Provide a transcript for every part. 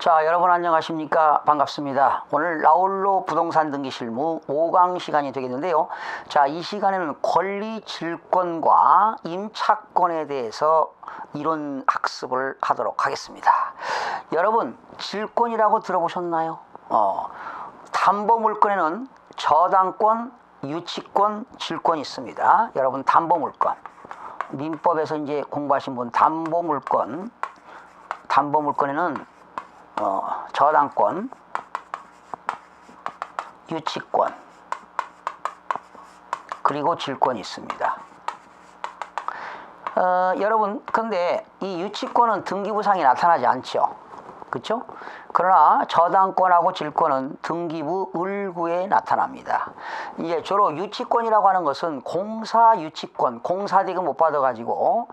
자, 여러분 안녕하십니까? 반갑습니다. 오늘 나홀로 부동산 등기 실무 5강 시간이 되겠는데요. 자, 이 시간에는 권리 질권과 임차권에 대해서 이론 학습을 하도록 하겠습니다. 여러분, 질권이라고 들어보셨나요? 담보물권에는 저당권, 유치권, 질권이 있습니다. 여러분, 담보물권. 민법에서 이제 공부하신 분, 담보물권에는 저당권, 유치권, 그리고 질권이 있습니다. 여러분, 근데 이 유치권은 등기부상에 나타나지 않죠. 그렇죠? 그러나 저당권하고 질권은 등기부 을구에 나타납니다. 이제 주로 유치권이라고 하는 것은 공사유치권, 공사대금 못 받아가지고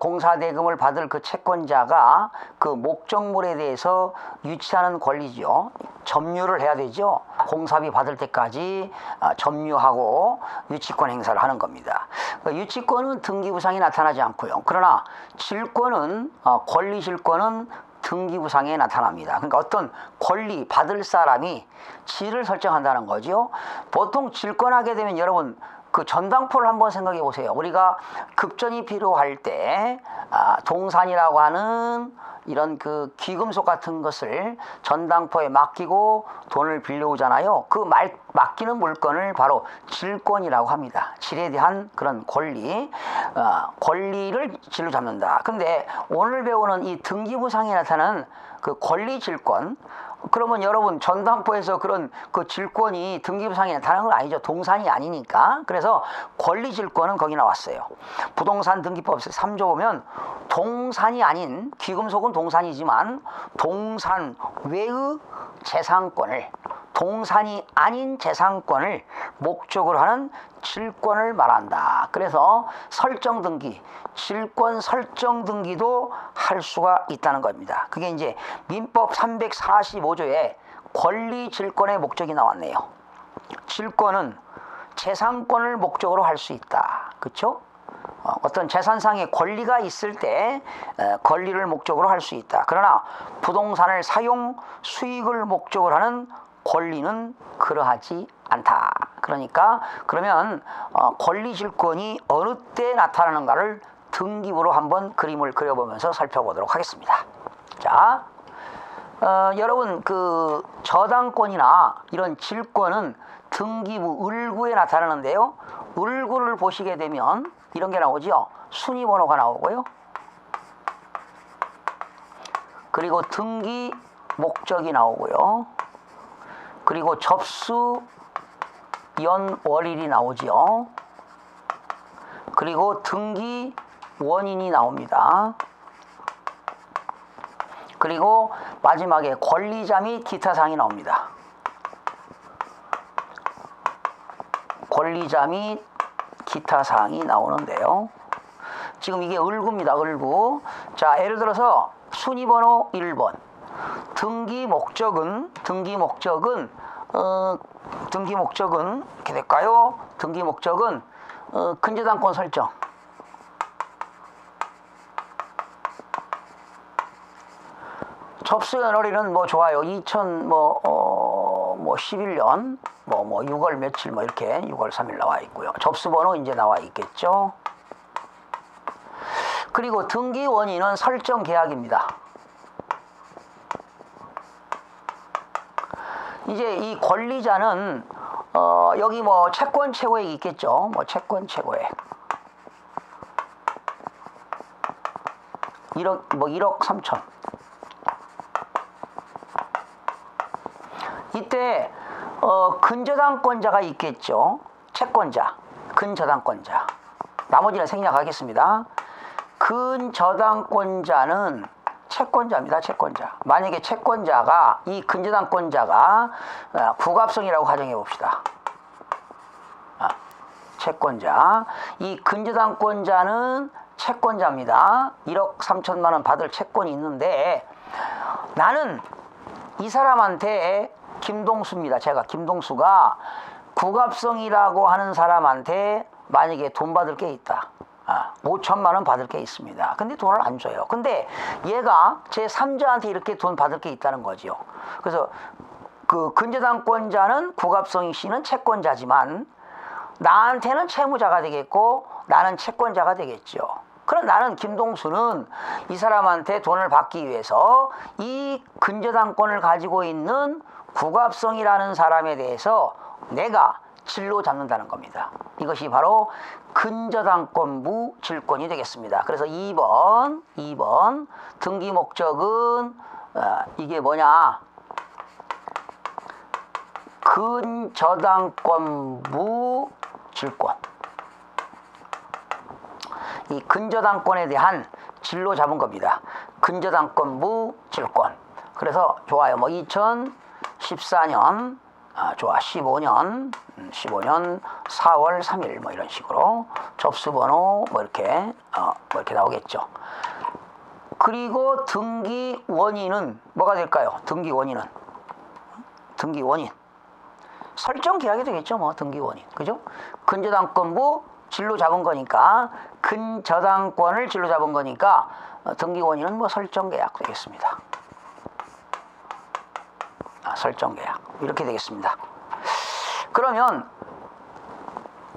공사대금을 받을 그 채권자가 그 목적물에 대해서 유치하는 권리죠. 점유를 해야 되죠. 공사비 받을 때까지 점유하고 유치권 행사를 하는 겁니다. 유치권은 등기부상에 나타나지 않고요. 그러나 질권은 권리질권은 등기부상에 나타납니다. 그러니까 어떤 권리 받을 사람이 질을 설정한다는 거죠. 보통 질권하게 되면 여러분 그 전당포를 한번 생각해 보세요. 우리가 급전이 필요할 때 동산이라고 하는 이런 그 귀금속 같은 것을 전당포에 맡기고 돈을 빌려오잖아요. 그 맡기는 물건을 바로 질권이라고 합니다. 질에 대한 그런 권리를 질로 잡는다. 근데 오늘 배우는 이 등기부상에 나타나는 그 권리질권, 그러면 여러분 전당포에서 그런 그 질권이 등기부상에 나타나는 건 아니죠. 동산이 아니니까. 그래서 권리질권은 거기 나왔어요. 부동산 등기법에서 3조 보면 동산이 아닌, 귀금속은 동산이지만 동산 외의 재산권을, 동산이 아닌 재산권을 목적으로 하는 질권을 말한다. 그래서 설정 등기, 질권 설정 등기도 할 수가 있다는 겁니다. 그게 이제 민법 345조에 권리 질권의 목적이 나왔네요. 질권은 재산권을 목적으로 할 수 있다. 그렇죠? 어떤 재산상의 권리가 있을 때 권리를 목적으로 할 수 있다. 그러나 부동산을 사용 수익을 목적으로 하는 권리는 그러하지 않다. 그러니까 그러면 권리질권이 어느 때 나타나는가를 등기부로 한번 그림을 그려보면서 살펴보도록 하겠습니다. 자, 여러분 그 저당권이나 이런 질권은 등기부 을구에 나타나는데요. 을구를 보시게 되면 이런 게 나오죠. 순위번호가 나오고요. 그리고 등기 목적이 나오고요. 그리고 접수 연월일이 나오죠. 그리고 등기 원인이 나옵니다. 그리고 마지막에 권리자 및 기타 사항이 나옵니다. 권리자 및 기타 사항이 나오는데요. 지금 이게 을구입니다. 을구. 자, 예를 들어서 순위번호 1번. 등기 목적은 이렇게 될까요? 등기 목적은 근저당권 설정. 접수 연월일은 뭐 좋아요. 2011년 6월 며칠 이렇게 6월 3일 나와 있고요. 접수 번호 이제 나와 있겠죠. 그리고 등기 원인은 설정 계약입니다. 이제 이 권리자는 여기 채권 최고액이 있겠죠. 채권 최고액 1억 3천. 이때 근저당권자가 있겠죠. 채권자, 근저당권자. 나머지는 생략하겠습니다. 근저당권자는 채권자입니다. 채권자. 만약에 채권자가, 이 근저당권자가 구갑성이라고 가정해 봅시다. 채권자. 이 근저당권자는 채권자입니다. 1억 3천만 원 받을 채권이 있는데 나는 이 사람한테 김동수입니다. 제가 김동수가 구갑성이라고 하는 사람한테 만약에 돈 받을 게 있다. 5천만 원 받을 게 있습니다. 근데 돈을 안 줘요. 근데 얘가 제 3자한테 이렇게 돈 받을 게 있다는 거죠. 그래서 그 근저당권자는 국합성희 씨는 채권자지만 나한테는 채무자가 되겠고 나는 채권자가 되겠죠. 그럼 나는 김동수는 이 사람한테 돈을 받기 위해서 이 근저당권을 가지고 있는 국합성이라는 사람에 대해서 내가 질로 잡는다는 겁니다. 이것이 바로 근저당권부 질권이 되겠습니다. 그래서 2번 등기 목적은 이게 뭐냐? 근저당권부 질권. 이 근저당권에 대한 질로 잡은 겁니다. 근저당권부 질권. 그래서 좋아요. 뭐 2014년 좋아 15년 4월 3일 뭐 이런 식으로 접수번호 뭐 이렇게 나오겠죠. 그리고 등기 원인은 뭐가 될까요? 등기 원인 설정 계약이 되겠죠. 뭐 등기 원인, 그죠? 근저당권부 질로 잡은 거니까 근저당권을 질로 잡은 거니까 등기 원인은 뭐 설정 계약 되겠습니다. 설정 계약 이렇게 되겠습니다. 그러면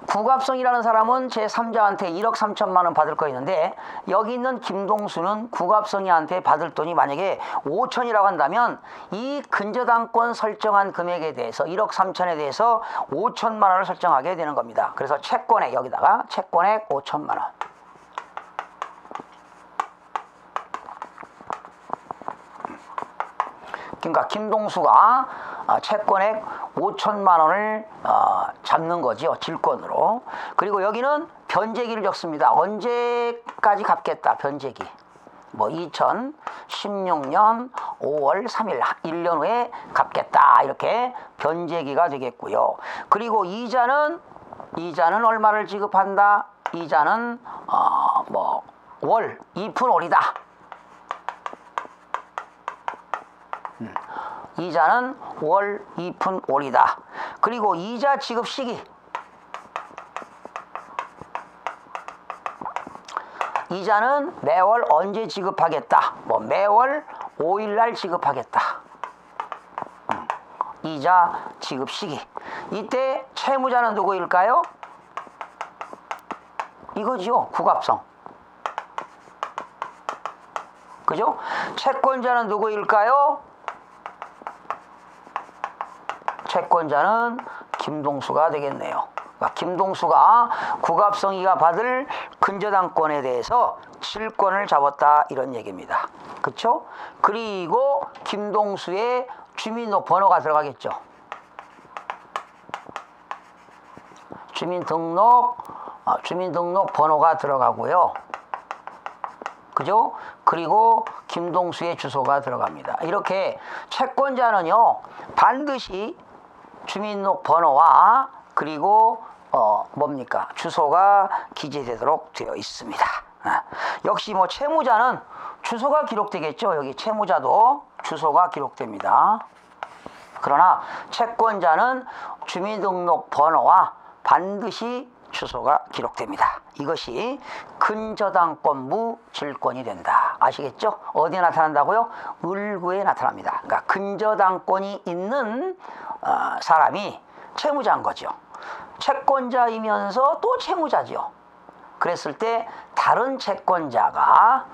국합성이라는 사람은 제 3자한테 1억 3천만 원 받을 거 있는데 여기 있는 김동수는 국합성이한테 받을 돈이 만약에 5천이라고 한다면 이 근저당권 설정한 금액에 대해서 1억 3천에 대해서 5천만 원을 설정하게 되는 겁니다. 그래서 채권액 여기다가 채권액 5천만 원. 그러니까 김동수가 채권액 5천만 원을 잡는 거죠. 질권으로. 그리고 여기는 변제기를 적습니다. 언제까지 갚겠다. 변제기. 뭐 2016년 5월 3일 1년 후에 갚겠다. 이렇게 변제기가 되겠고요. 그리고 이자는 얼마를 지급한다. 이자는 뭐 월 2푼올이다. 이자는 월 2푼올이다. 그리고 이자 지급 시기. 이자는 매월 언제 지급하겠다. 뭐 매월 5일날 지급하겠다. 이자 지급 시기. 이때 채무자는 누구일까요? 이거지요. 국합성. 그죠? 채권자는 누구일까요? 채권자는 김동수가 되겠네요. 그러니까 김동수가 국합성이가 받을 근저당권에 대해서 질권을 잡았다 이런 얘기입니다. 그렇죠? 그리고 김동수의 주민등록번호가 들어가겠죠. 주민등록번호가 들어가고요. 그죠? 그리고 김동수의 주소가 들어갑니다. 이렇게 채권자는요 반드시 주민등록번호와 그리고 뭡니까? 주소가 기재되도록 되어 있습니다. 역시 뭐 채무자는 주소가 기록되겠죠. 여기 채무자도 주소가 기록됩니다. 그러나 채권자는 주민등록번호와 반드시 주소가 기록됩니다. 이것이 근저당권부 질권이 된다. 아시겠죠? 어디에 나타난다고요? 을구에 나타납니다. 그러니까 근저당권이 있는 사람이 채무자인 거죠. 채권자이면서 또 채무자죠. 그랬을 때 다른 채권자가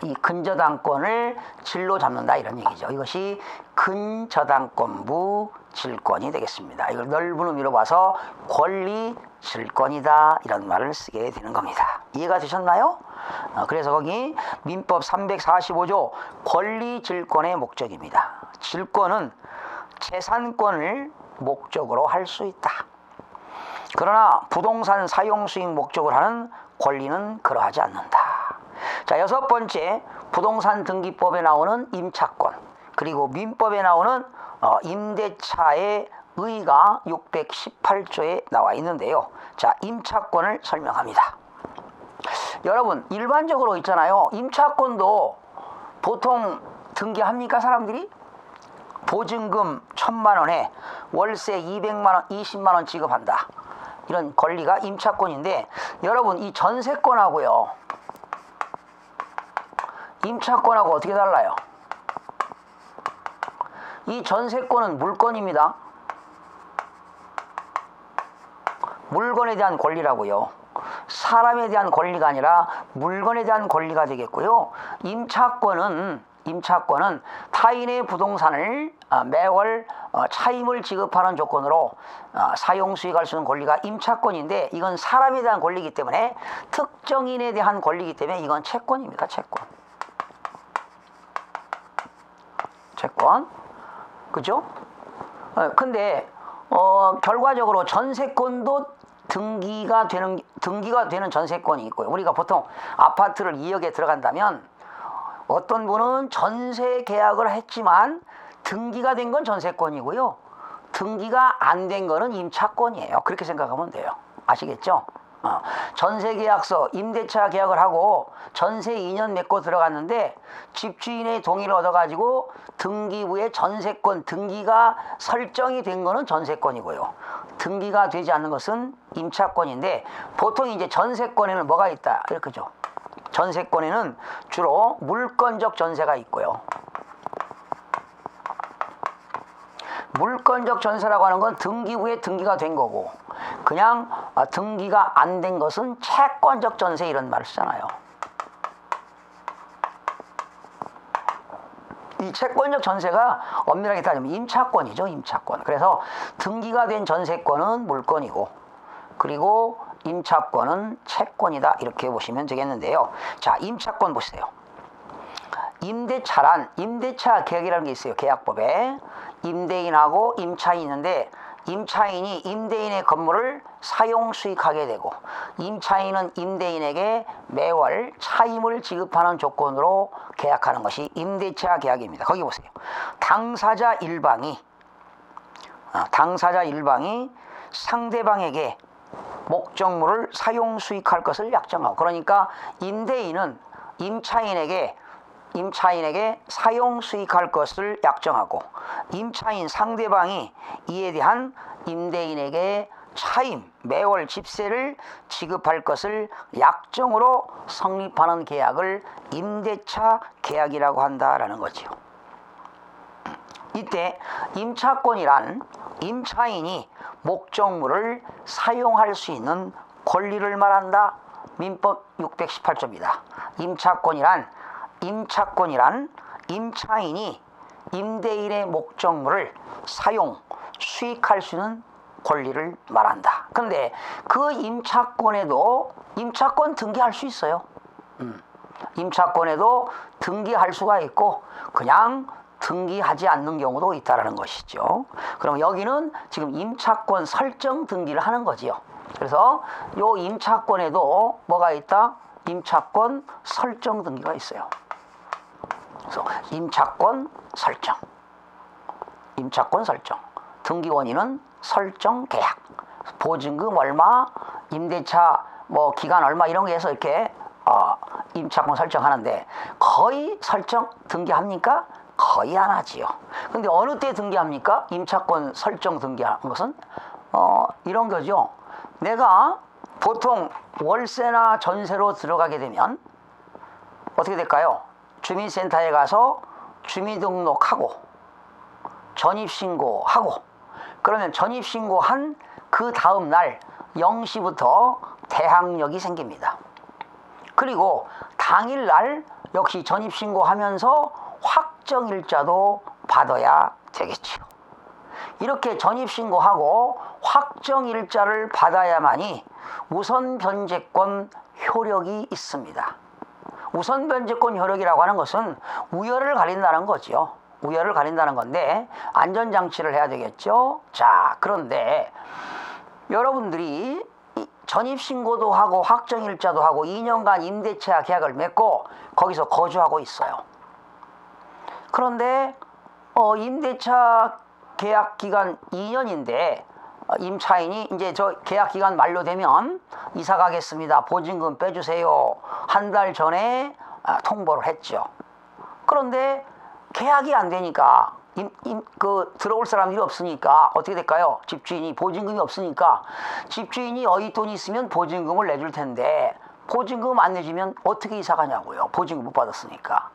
이 근저당권을 질로 잡는다 이런 얘기죠. 이것이 근저당권부 질권이 되겠습니다. 이걸 넓은 의미로 봐서 권리 질권이다 이런 말을 쓰게 되는 겁니다. 이해가 되셨나요? 그래서 거기 민법 345조 권리 질권의 목적입니다. 질권은 재산권을 목적으로 할 수 있다. 그러나 부동산 사용 수익 목적으로 하는 권리는 그러하지 않는다. 자, 6번째 부동산 등기법에 나오는 임차권 그리고 민법에 나오는 임대차의 의가 618조에 나와 있는데요. 자, 임차권을 설명합니다. 여러분 일반적으로 있잖아요. 임차권도 보통 등기합니까 사람들이? 보증금 1,000만 원에 월세 200만 원, 20만 원 지급한다. 이런 권리가 임차권인데, 여러분 이 전세권하고요 임차권하고 어떻게 달라요? 이 전세권은 물건입니다. 물건에 대한 권리라고요. 사람에 대한 권리가 아니라 물건에 대한 권리가 되겠고요. 임차권은 타인의 부동산을 매월 차임을 지급하는 조건으로 사용 수익할 수 있는 권리가 임차권인데, 이건 사람에 대한 권리이기 때문에, 특정인에 대한 권리이기 때문에 이건 채권입니다. 채권. 그죠? 근데 결과적으로 전세권도 등기가 되는 전세권이 있고요. 우리가 보통 아파트를 2억에 들어간다면 어떤 분은 전세 계약을 했지만 등기가 된 건 전세권이고요. 등기가 안 된 거는 임차권이에요. 그렇게 생각하면 돼요. 아시겠죠? 전세계약서, 임대차 계약을 하고 전세 2년 맺고 들어갔는데 집주인의 동의를 얻어가지고 등기부에 전세권 등기가 설정이 된 거는 전세권이고요. 등기가 되지 않는 것은 임차권인데, 보통 이제 전세권에는 뭐가 있다? 이렇게죠. 전세권에는 주로 물건적 전세가 있고요. 물건적 전세라고 하는 건 등기부에 등기가 된 거고, 그냥 등기가 안 된 것은 채권적 전세, 이런 말을 쓰잖아요. 이 채권적 전세가 엄밀하게 따지면 임차권이죠. 임차권. 그래서 등기가 된 전세권은 물건이고, 그리고 임차권은 채권이다, 이렇게 보시면 되겠는데요. 자, 임차권 보세요. 임대차 계약이라는 게 있어요. 계약법에 임대인하고 임차인이 있는데, 임차인이 임대인의 건물을 사용 수익하게 되고, 임차인은 임대인에게 매월 차임을 지급하는 조건으로 계약하는 것이 임대차 계약입니다. 거기 보세요. 당사자 일방이 상대방에게 목적물을 사용 수익할 것을 약정하고, 그러니까 임대인은 임차인에게 사용 수익할 것을 약정하고, 임차인 상대방이 이에 대한 임대인에게 차임, 매월 집세를 지급할 것을 약정으로 성립하는 계약을 임대차 계약이라고 한다라는 거죠. 이때 임차권이란 임차인이 목적물을 사용할 수 있는 권리를 말한다. 민법 618조입니다. 임차권이란 임차인이 임대인의 목적물을 사용, 수익할 수 있는 권리를 말한다. 그런데 그 임차권 등기할 수 있어요. 임차권에도 등기할 수가 있고, 그냥 등기하지 않는 경우도 있다라는 것이죠. 그럼 여기는 지금 임차권 설정 등기를 하는 거지요. 그래서 요 임차권에도 뭐가 있다? 임차권 설정 등기가 있어요. 그래서 임차권 설정, 등기 원인은 설정 계약, 보증금 얼마, 임대차 기간 얼마, 이런 게 해서 이렇게 임차권 설정하는데, 거의 설정 등기합니까? 거의 안 하지요. 근데 어느 때 등기합니까? 임차권 설정 등기하는 것은 이런 거죠. 내가 보통 월세나 전세로 들어가게 되면 어떻게 될까요? 주민센터에 가서 주민등록하고 전입신고하고, 그러면 전입신고한 그 다음 날 0시부터 대항력이 생깁니다. 그리고 당일날 역시 전입신고하면서 확정일자도 받아야 되겠죠. 이렇게 전입신고하고 확정일자를 받아야만이 우선변제권 효력이 있습니다. 우선변제권 효력이라고 하는 것은 우열을 가린다는 거죠. 우열을 가린다는 건데, 안전장치를 해야 되겠죠. 자, 그런데 여러분들이 전입신고도 하고 확정일자도 하고 2년간 임대차 계약을 맺고 거기서 거주하고 있어요. 그런데 임대차 계약 기간 2년인데 임차인이 이제 저 계약 기간 만료되면 이사 가겠습니다, 보증금 빼주세요, 한 달 전에 통보를 했죠. 그런데 계약이 안 되니까 들어올 사람들이 없으니까 어떻게 될까요? 집주인이 보증금이 없으니까 집주인이 여윳돈이 있으면 보증금을 내줄 텐데 보증금 안 내주면 어떻게 이사 가냐고요. 보증금 못 받았으니까.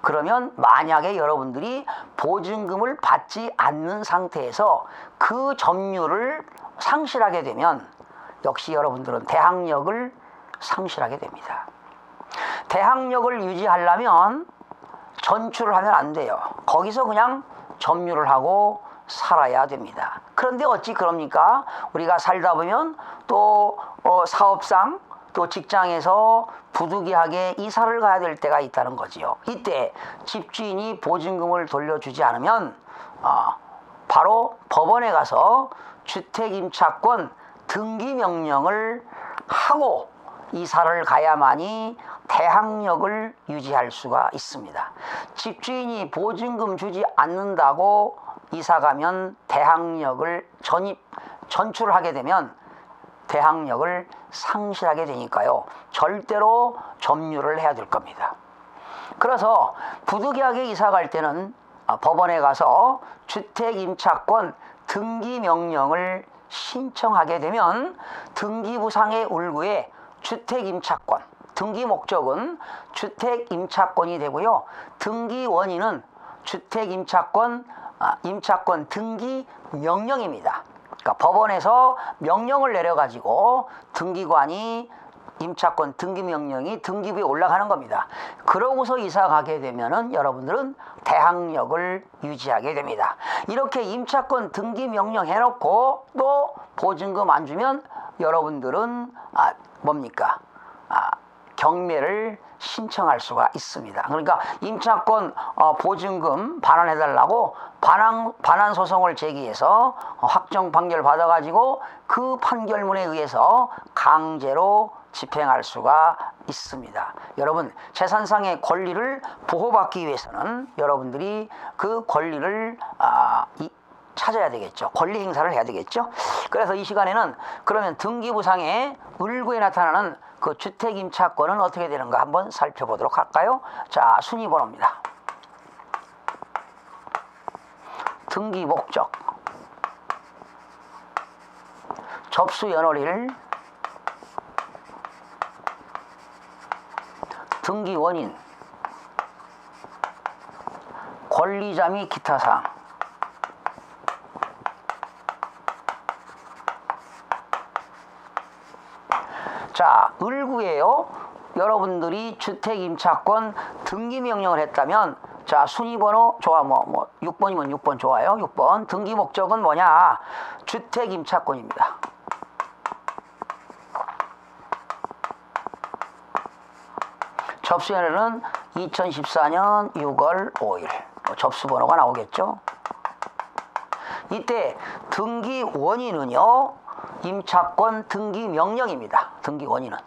그러면 만약에 여러분들이 보증금을 받지 않는 상태에서 그 점유를 상실하게 되면 역시 여러분들은 대항력을 상실하게 됩니다. 대항력을 유지하려면 전출을 하면 안 돼요. 거기서 그냥 점유를 하고 살아야 됩니다. 그런데 어찌 그럽니까? 우리가 살다 보면 또 사업상 또 직장에서 부득이하게 이사를 가야 될 때가 있다는 거지요. 이때 집주인이 보증금을 돌려주지 않으면 바로 법원에 가서 주택임차권 등기명령을 하고 이사를 가야만이 대항력을 유지할 수가 있습니다. 집주인이 보증금 주지 않는다고 이사가면 대항력을 전출하게 되면 대항력을 상실하게 되니까요. 절대로 점유를 해야 될 겁니다. 그래서 부득이하게 이사갈 때는 법원에 가서 주택임차권 등기명령을 신청하게 되면 등기부상의 울구에 주택임차권, 등기 목적은 주택임차권이 되고요. 등기 원인은 주택임차권, 임차권 등기 명령입니다. 그러니까 법원에서 명령을 내려가지고 등기관이 임차권 등기 명령이 등기부에 올라가는 겁니다. 그러고서 이사 가게 되면은 여러분들은 대항력을 유지하게 됩니다. 이렇게 임차권 등기 명령 해놓고 또 보증금 안 주면 여러분들은 뭡니까? 경매를 신청할 수가 있습니다. 그러니까 임차권 보증금 반환해달라고 반환 소송을 제기해서 확정 판결 받아가지고 그 판결문에 의해서 강제로 집행할 수가 있습니다. 여러분, 재산상의 권리를 보호받기 위해서는 여러분들이 그 권리를 찾아야 되겠죠. 권리 행사를 해야 되겠죠. 그래서 이 시간에는 그러면 등기부상의 을구에 나타나는 그 주택임차권은 어떻게 되는가 한번 살펴보도록 할까요? 자, 순위번호입니다. 등기 목적, 접수 연월일, 등기 원인, 권리자 및 기타 사항, 자, 을구예요. 여러분들이 주택임차권 등기명령을 했다면 자, 순위번호 좋아. 6번이면 6번 좋아요. 6번. 등기 목적은 뭐냐? 주택임차권입니다. 접수연월은 2014년 6월 5일. 접수번호가 나오겠죠? 이때 등기 원인은요, 임차권 등기 명령입니다. 등기 원인은.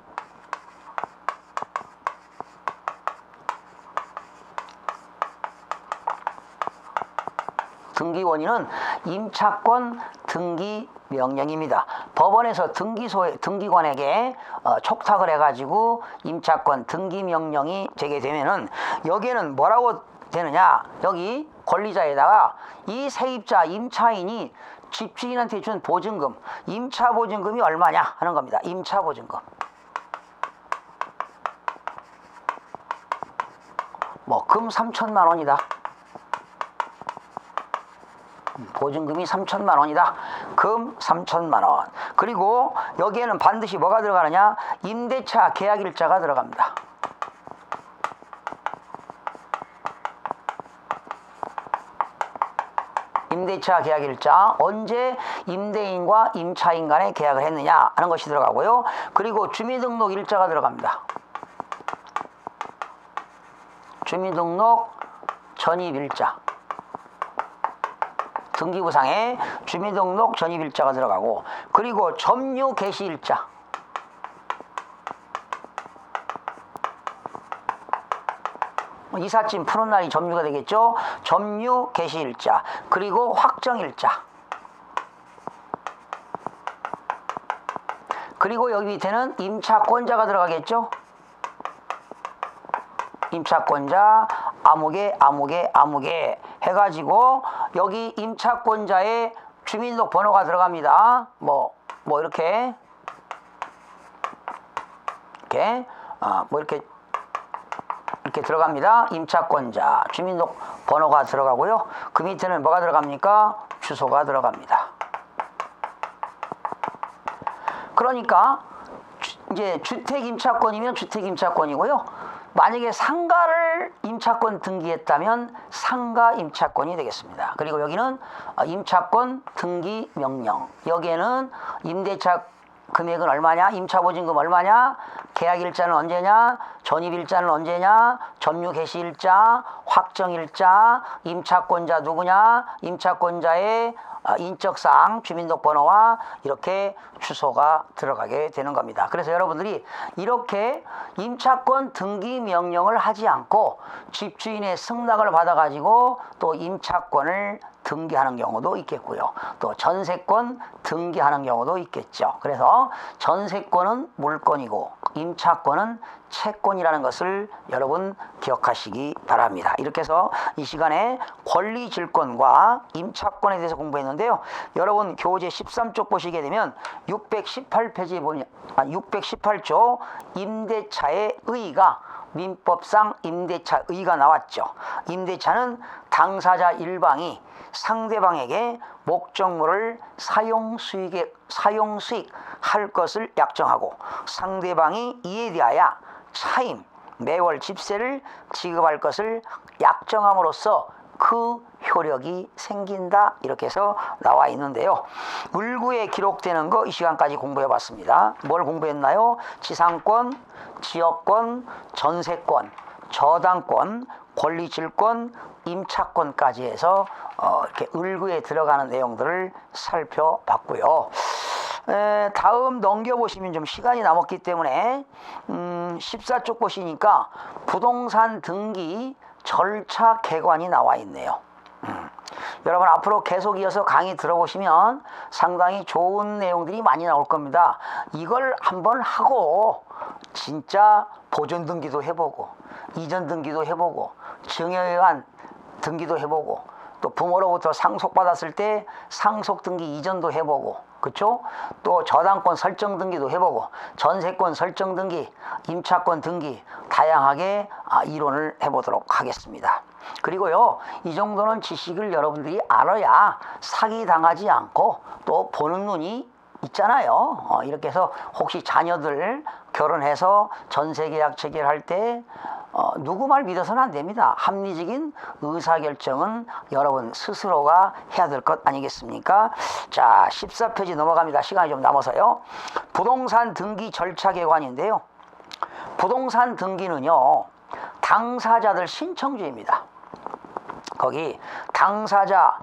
등기 원인은 임차권 등기 명령입니다. 법원에서 등기관에게 촉탁을 해가지고 임차권 등기 명령이 되게 되면은 여기에는 뭐라고 되느냐? 여기 권리자에다가 이 세입자 임차인이 집주인한테 준 보증금, 임차 보증금이 얼마냐 하는 겁니다. 임차 보증금. 금 3천만 원이다. 보증금이 3천만 원이다. 금 3천만 원. 그리고 여기에는 반드시 뭐가 들어가느냐? 임대차 계약일자가 들어갑니다. 임대차 계약일자, 언제 임대인과 임차인 간에 계약을 했느냐 하는 것이 들어가고요. 그리고 주민등록 일자가 들어갑니다. 주민등록 전입일자. 등기부상에 주민등록 전입일자가 들어가고, 그리고 점유 개시일자. 이삿짐 푸는 날이 점유가 되겠죠. 점유 개시일자. 그리고 확정일자. 그리고 여기 밑에는 임차권자가 들어가겠죠. 임차권자, 아무개 해가지고 여기 임차권자의 주민등록번호가 들어갑니다. 뭐 이렇게 들어갑니다. 임차권자 주민등록번호가 들어가고요. 그 밑에는 뭐가 들어갑니까? 주소가 들어갑니다. 그러니까 이제 주택임차권이면 주택임차권이고요. 만약에 상가를 임차권 등기했다면 상가임차권이 되겠습니다. 그리고 여기는 임차권 등기 명령. 여기에는 임대차 금액은 얼마냐? 임차보증금 얼마냐? 계약일자는 언제냐? 전입일자는 언제냐? 점유 개시일자, 확정일자, 임차권자 누구냐? 임차권자의 인적사항, 주민등록번호와 이렇게 주소가 들어가게 되는 겁니다. 그래서 여러분들이 이렇게 임차권 등기 명령을 하지 않고 집주인의 승낙을 받아가지고 또 임차권을 등기하는 경우도 있겠고요. 또 전세권 등기하는 경우도 있겠죠. 그래서 전세권은 물권이고 임차권은 채권이라는 것을 여러분 기억하시기 바랍니다. 이렇게 해서 이 시간에 권리질권과 임차권에 대해서 공부했는데요. 여러분 교재 13쪽 보시게 되면 618페이지에 보면 618조 임대차의 의의가 민법상 임대차 의의가 나왔죠. 임대차는 당사자 일방이 상대방에게 목적물을 사용수익할 것을 약정하고 상대방이 이에 대하여 차임, 매월 집세를 지급할 것을 약정함으로써 그 효력이 생긴다. 이렇게 해서 나와 있는데요. 물구에 기록되는 거 이 시간까지 공부해 봤습니다. 뭘 공부했나요? 지상권, 지역권, 전세권, 저당권, 권리질권, 임차권까지 해서 이렇게 을구에 들어가는 내용들을 살펴봤고요. 다음 넘겨보시면 좀 시간이 남았기 때문에 14쪽 보시니까 부동산 등기 절차 개관이 나와 있네요. 여러분 앞으로 계속 이어서 강의 들어보시면 상당히 좋은 내용들이 많이 나올 겁니다. 이걸 한번 하고 진짜 보존 등기도 해보고 이전 등기도 해보고 증여에 의한 등기도 해보고 또 부모로부터 상속받았을 때 상속 등기 이전도 해보고 그렇죠? 또 저당권 설정 등기도 해보고 전세권 설정 등기, 임차권 등기 다양하게 이론을 해보도록 하겠습니다. 그리고요, 이 정도는 지식을 여러분들이 알아야 사기 당하지 않고 또 보는 눈이 있잖아요. 이렇게 해서 혹시 자녀들 결혼해서 전세계약 체결할 때 누구 말 믿어서는 안 됩니다. 합리적인 의사결정은 여러분 스스로가 해야 될 것 아니겠습니까? 자, 14페이지 넘어갑니다. 시간이 좀 남아서요. 부동산 등기 절차 개관인데요. 부동산 등기는요, 당사자들 신청주의입니다. 거기 당사자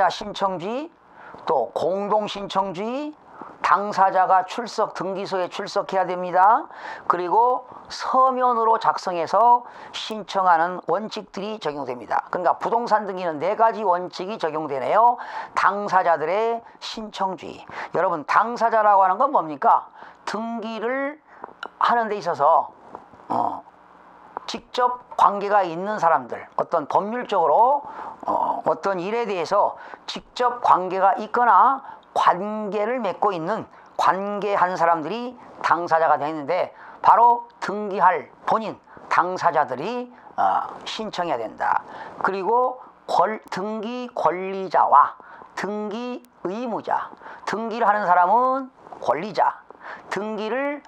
신청주의, 또 공동신청주의, 당사자가 등기소에 출석해야 됩니다. 그리고 서면으로 작성해서 신청하는 원칙들이 적용됩니다. 그러니까 부동산 등기는 4가지 원칙이 적용되네요. 당사자들의 신청주의. 여러분 당사자라고 하는 건 뭡니까? 등기를 하는 데 있어서 직접 관계가 있는 사람들, 어떤 법률적으로 어떤 일에 대해서 직접 관계가 있거나 관계를 맺고 있는 관계한 사람들이 당사자가 되는데 바로 등기할 본인 당사자들이 신청해야 된다. 그리고 등기 권리자와 등기 의무자, 등기를 하는 사람은 권리자, 등기를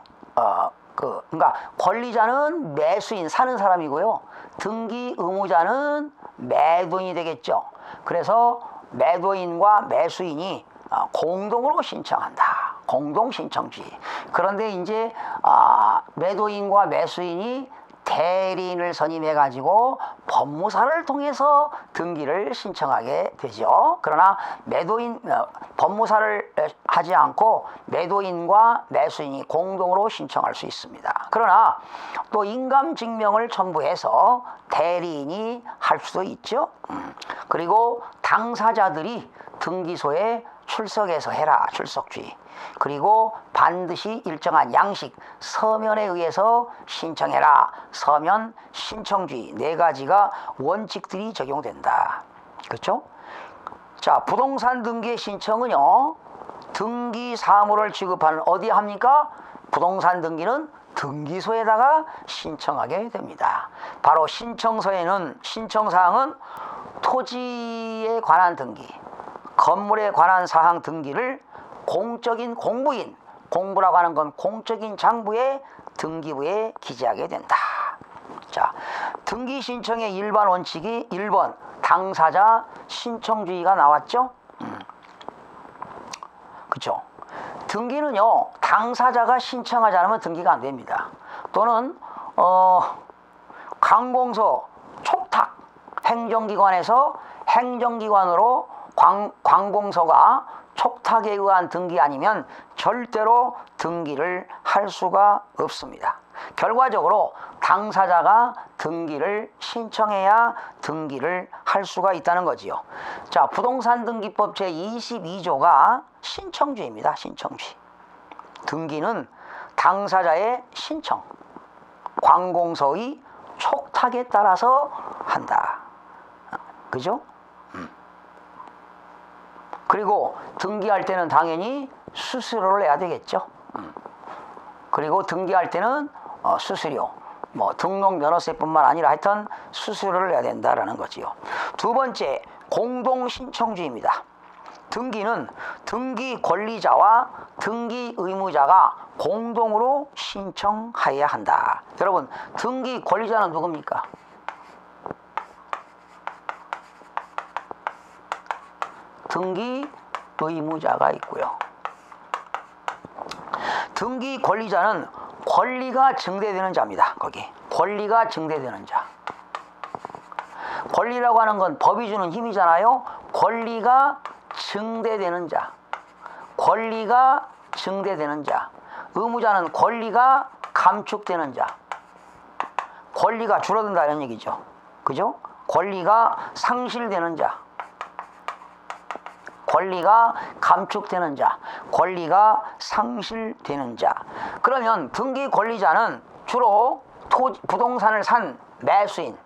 그러니까 권리자는 매수인 사는 사람이고요. 등기 의무자는 매도인이 되겠죠. 그래서 매도인과 매수인이 공동으로 신청한다. 공동신청주의. 그런데 이제 매도인과 매수인이 대리인을 선임해 가지고 법무사를 통해서 등기를 신청하게 되죠. 그러나 법무사를 하지 않고 매도인과 매수인이 공동으로 신청할 수 있습니다. 그러나 또 인감증명을 첨부해서 대리인이 할 수도 있죠. 그리고 당사자들이 등기소에 출석해서 해라. 출석주의. 그리고 반드시 일정한 양식, 서면에 의해서 신청해라. 서면, 신청주의. 네 가지가 원칙들이 적용된다. 그렇죠? 자, 부동산 등기의 신청은요, 등기 사무를 취급하는 어디 합니까? 부동산 등기는 등기소에다가 신청하게 됩니다. 바로 신청서에는 신청사항은 토지에 관한 등기, 건물에 관한 사항 등기를 공적인 공부인, 공부라고 하는 건 공적인 장부의 등기부에 기재하게 된다. 자, 등기 신청의 일반 원칙이 1번 당사자 신청주의가 나왔죠? 그렇죠? 등기는요, 당사자가 신청하지 않으면 등기가 안 됩니다. 또는 관공서 촉탁, 행정기관에서 행정기관으로 관공서가 촉탁에 의한 등기 아니면 절대로 등기를 할 수가 없습니다. 결과적으로 당사자가 등기를 신청해야 등기를 할 수가 있다는 거지요. 자, 부동산 등기법 제22조가 신청주의입니다. 신청주의. 등기는 당사자의 신청, 관공서의 촉탁에 따라서 한다. 그죠? 그리고 등기할 때는 당연히 수수료를 내야 되겠죠. 그리고 등기할 때는 수수료, 등록 면허세뿐만 아니라 하여튼 수수료를 내야 된다라는 거지요. 두 번째, 공동신청주의입니다. 등기는 등기 권리자와 등기 의무자가 공동으로 신청하여야 한다. 여러분, 등기 권리자는 누굽니까? 등기 의무자가 있고요. 등기 권리자는 권리가 증대되는 자입니다. 거기 권리가 증대되는 자. 권리라고 하는 건 법이 주는 힘이잖아요. 권리가 증대되는 자. 권리가 증대되는 자. 의무자는 권리가 감축되는 자. 권리가 줄어든다 이런 얘기죠. 그죠? 권리가 상실되는 자. 권리가 감축되는 자, 권리가 상실되는 자. 그러면 등기 권리자는 주로 부동산을 산 매수인,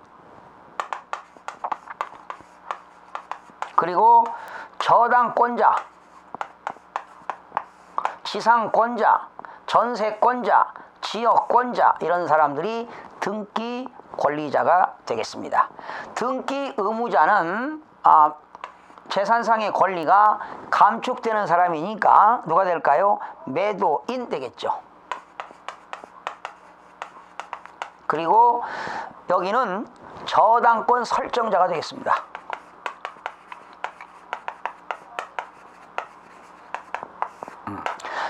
그리고 저당권자, 지상권자, 전세권자, 지역권자, 이런 사람들이 등기 권리자가 되겠습니다. 등기 의무자는 재산상의 권리가 감축되는 사람이니까 누가 될까요? 매도인 되겠죠. 그리고 여기는 저당권 설정자가 되겠습니다.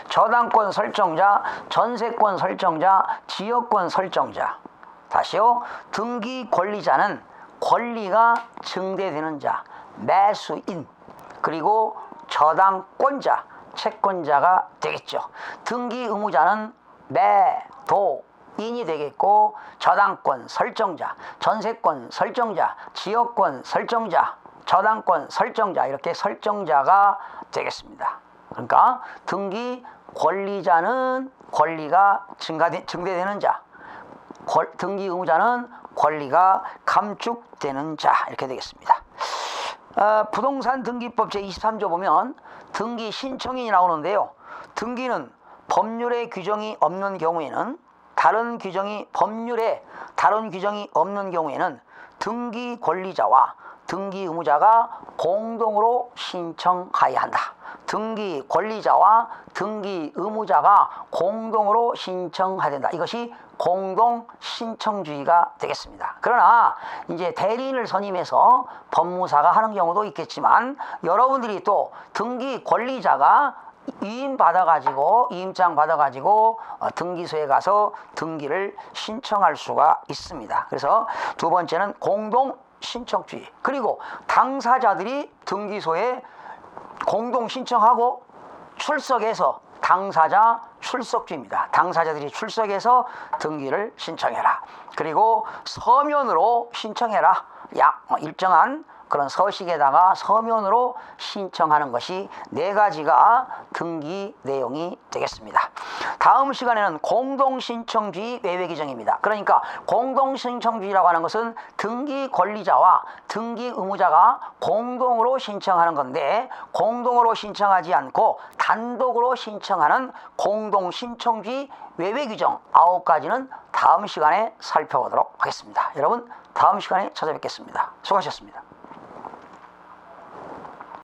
저당권 설정자, 전세권 설정자, 지역권 설정자. 다시요. 등기 권리자는 권리가 증대되는 자, 매수인, 그리고 저당권자, 채권자가 되겠죠. 등기 의무자는 매도인이 되겠고, 저당권 설정자, 전세권 설정자, 지역권 설정자, 저당권 설정자, 이렇게 설정자가 되겠습니다. 그러니까 등기 권리자는 권리가 증대되는 자, 등기 의무자는 권리가 감축되는 자, 이렇게 되겠습니다. 부동산 등기법 제23조 보면 등기 신청인이 나오는데요. 등기는 법률에 규정이 없는 경우에는, 법률에 다른 규정이 없는 경우에는 등기 권리자와 등기 의무자가 공동으로 신청하여야 한다. 등기 권리자와 등기 의무자가 공동으로 신청해야 된다. 이것이 공동 신청주의가 되겠습니다. 그러나 이제 대리인을 선임해서 법무사가 하는 경우도 있겠지만, 여러분들이 또 등기 권리자가 이임장 받아가지고 등기소에 가서 등기를 신청할 수가 있습니다. 그래서 두 번째는 공동 신청주의. 그리고 당사자들이 등기소에 공동 신청하고 출석해서 당사자 출석주의입니다. 당사자들이 출석해서 등기를 신청해라. 그리고 서면으로 신청해라. 일정한 그런 서식에다가 서면으로 신청하는 것이 4가지가 등기 내용이 되겠습니다. 다음 시간에는 공동신청주의 외외 규정입니다. 그러니까 공동신청주의라고 하는 것은 등기 권리자와 등기 의무자가 공동으로 신청하는 건데, 공동으로 신청하지 않고 단독으로 신청하는 공동신청주의 외외 규정 9가지는 다음 시간에 살펴보도록 하겠습니다. 여러분, 다음 시간에 찾아뵙겠습니다. 수고하셨습니다.